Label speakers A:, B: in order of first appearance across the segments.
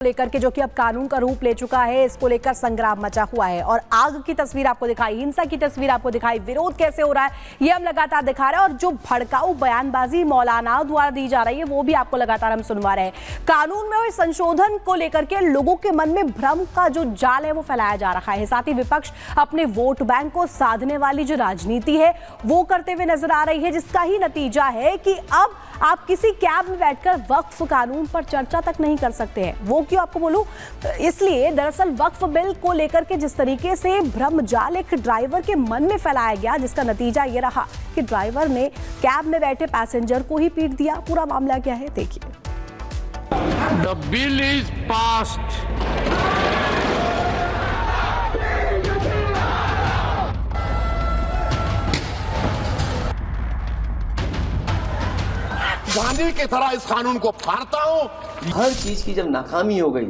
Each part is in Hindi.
A: लेकर के जो कि अब कानून का रूप ले चुका है, इसको लेकर संग्राम मचा हुआ है और आग की तस्वीर आपको दिखाई, हिंसा की तस्वीर आपको दिखाई, विरोध कैसे हो रहा है ये हम लगातार दिखा रहे हैं और जो भड़काऊ बयानबाजी मौलाना द्वारा दी जा रही है वो भी आपको लगातार हम सुनवा रहे हैं। कानून में हुए संशोधन को लेकर के लोगों के मन में भ्रम का जो जाल है वो फैलाया जा रहा है। साथ ही विपक्ष अपने वोट बैंक को साधने वाली जो राजनीति है वो करते हुए नजर आ रही है, जिसका ही नतीजा है कि अब आप किसी कैब में बैठकर वक्फ कानून पर चर्चा तक नहीं कर सकते हैं। वो क्यों आपको बोलूं, इसलिए दरअसल वक्फ बिल को लेकर के जिस तरीके से भ्रम जाल एक ड्राइवर के मन में फैलाया गया, जिसका नतीजा ये रहा कि ड्राइवर ने कैब में बैठे पैसेंजर को ही पीट दिया। पूरा मामला क्या है देखिए।
B: The bill is passed. Gandhi की तरह इस कानून को फाड़ता हूं।
C: हर चीज की जब नाकामी हो गई,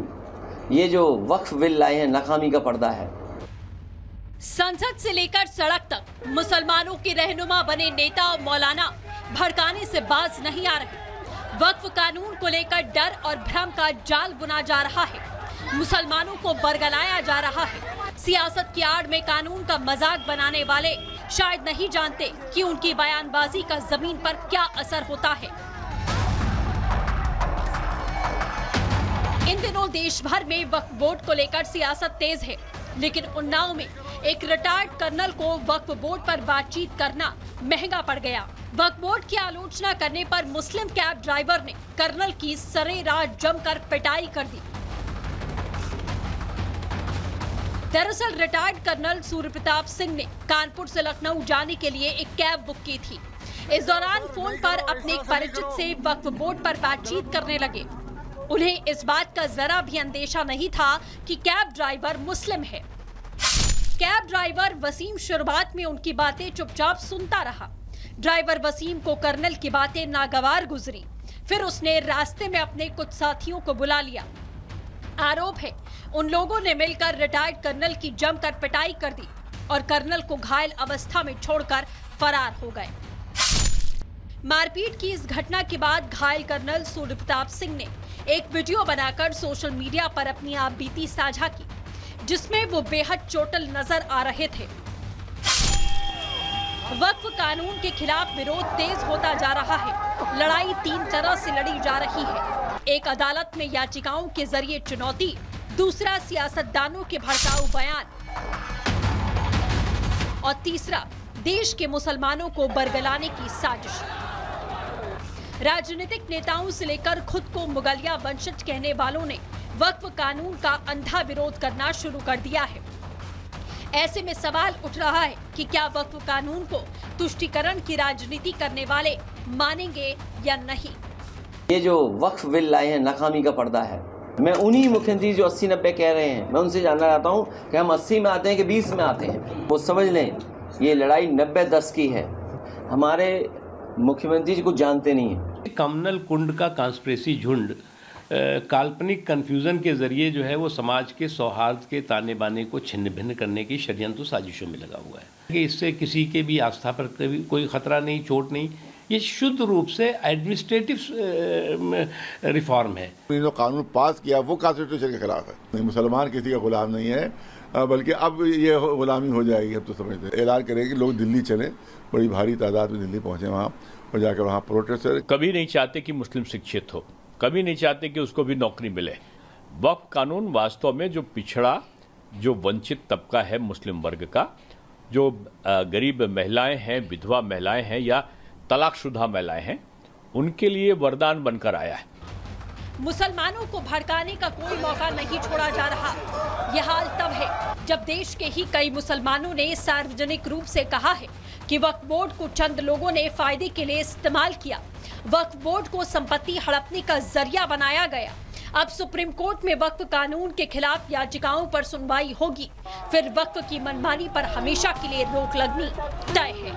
C: ये जो वक्फ बिल लाए हैं नाकामी का पर्दा है।
D: संसद से लेकर सड़क तक मुसलमानों के रहनुमा बने नेता और मौलाना भड़काने से बाज नहीं आ रहे। वक्फ कानून को लेकर डर और भ्रम का जाल बुना जा रहा है, मुसलमानों को बरगलाया जा रहा है। सियासत की आड़ में कानून का मजाक बनाने वाले शायद नहीं जानते कि उनकी बयानबाजी का जमीन पर क्या असर होता है। इन दिनों देश भर में वक्फ बोर्ड को लेकर सियासत तेज है, लेकिन उन्नाव में एक रिटायर्ड कर्नल को वक्फ बोर्ड पर बातचीत करना महंगा पड़ गया। वक्फ बोर्ड की आलोचना करने पर मुस्लिम कैब ड्राइवर ने कर्नल की सरेराह जमकर पिटाई कर दी। दरअसल रिटायर्ड कर्नल सूर्य प्रताप सिंह ने कानपुर से लखनऊ जाने के लिए एक कैब बुक की थी। इस दौरान फोन पर अपने एक परिचित से वक्फ बोर्ड पर बातचीत करने लगे। उन्हें इस बात का जरा भी अंदेशा नहीं था कि कैब ड्राइवर मुस्लिम है। कैब ड्राइवर वसीम शुरुआत में उनकी बातें चुपचाप सुनता रहा। ड्राइवर वसीम को कर्नल की बातें नागवार गुजरी। फिर उसने रास्ते में अपने कुछ साथियों को बुला लिया। आरोप है उन लोगों ने मिलकर रिटायर्ड कर्नल की जमकर पिटाई कर दी और कर्नल को घायल अवस्था में छोड़कर फरार हो गए। मारपीट की इस घटना के बाद घायल कर्नल सूर्य प्रताप सिंह ने एक वीडियो बनाकर सोशल मीडिया पर अपनी आपबीती साझा की, जिसमें वो बेहद चोटिल नजर आ रहे थे। वक्फ कानून के खिलाफ विरोध तेज होता जा रहा है। लड़ाई तीन तरह से लड़ी जा रही है। एक अदालत में याचिकाओं के जरिए चुनौती, दूसरा सियासतदानों के भड़काऊ बयान और तीसरा देश के मुसलमानों को बरगलाने की साजिश। राजनीतिक नेताओं से लेकर खुद को मुगलिया वंशज कहने वालों ने वक्फ कानून का अंधा विरोध करना शुरू कर दिया है। ऐसे में सवाल उठ रहा है कि क्या वक्फ कानून को तुष्टीकरण की राजनीति करने वाले मानेंगे या नहीं।
C: ये जो वक्फ बिल लाए हैं नाकामी का पर्दा है। मैं उन्हीं मुख्यमंत्री जो 80-90 कह रहे हैं, मैं उनसे जानना चाहता हूँ कि हम 80 में आते हैं कि 20 में आते हैं। वो समझ लें ये लड़ाई 90-10 की है। हमारे मुख्यमंत्री जी को जानते नहीं है।
E: कमनल कुंड का कॉन्स्पिरेसी झुंड काल्पनिक कन्फ्यूजन के जरिए जो है वो समाज के सौहार्द के ताने बाने को छिन्न भिन्न करने की षड्यंत्र साजिशों में लगा हुआ है कि इससे किसी के भी आस्था पर कोई खतरा नहीं, चोट नहीं। ये शुद्ध रूप से एडमिनिस्ट्रेटिव रिफॉर्म है।
F: जो कानून पास किया वो कॉन्स्टिट्यूशन के खिलाफ है। मुसलमान किसी का गुलाम नहीं है, बल्कि अब ये गुलामी हो जाएगी। अब तो समझते हैं, ऐलान करेंगे लोग दिल्ली चले, बड़ी भारी तादाद में दिल्ली पहुंचे, वहाँ और जाकर वहाँ प्रोटेस्ट करें।
E: कभी नहीं चाहते कि मुस्लिम शिक्षित हो, कभी नहीं चाहते कि उसको भी नौकरी मिले। वक्फ कानून वास्तव में जो पिछड़ा, जो वंचित तबका है मुस्लिम वर्ग का, जो गरीब महिलाएं हैं, विधवा महिलाएं हैं या तलाकशुदा महिलाएं हैं, उनके लिए वरदान बनकर आया है।
D: मुसलमानों को भड़काने का कोई मौका नहीं छोड़ा जा रहा। यह हाल तब है जब देश के ही कई मुसलमानों ने सार्वजनिक रूप से कहा है कि वक्फ बोर्ड को चंद लोगों ने फायदे के लिए इस्तेमाल किया, वक्फ बोर्ड को संपत्ति हड़पने का जरिया बनाया गया। अब सुप्रीम कोर्ट में वक्फ कानून के खिलाफ याचिकाओं पर सुनवाई होगी, फिर वक्फ की मनमानी पर हमेशा के लिए रोक लगनी तय है।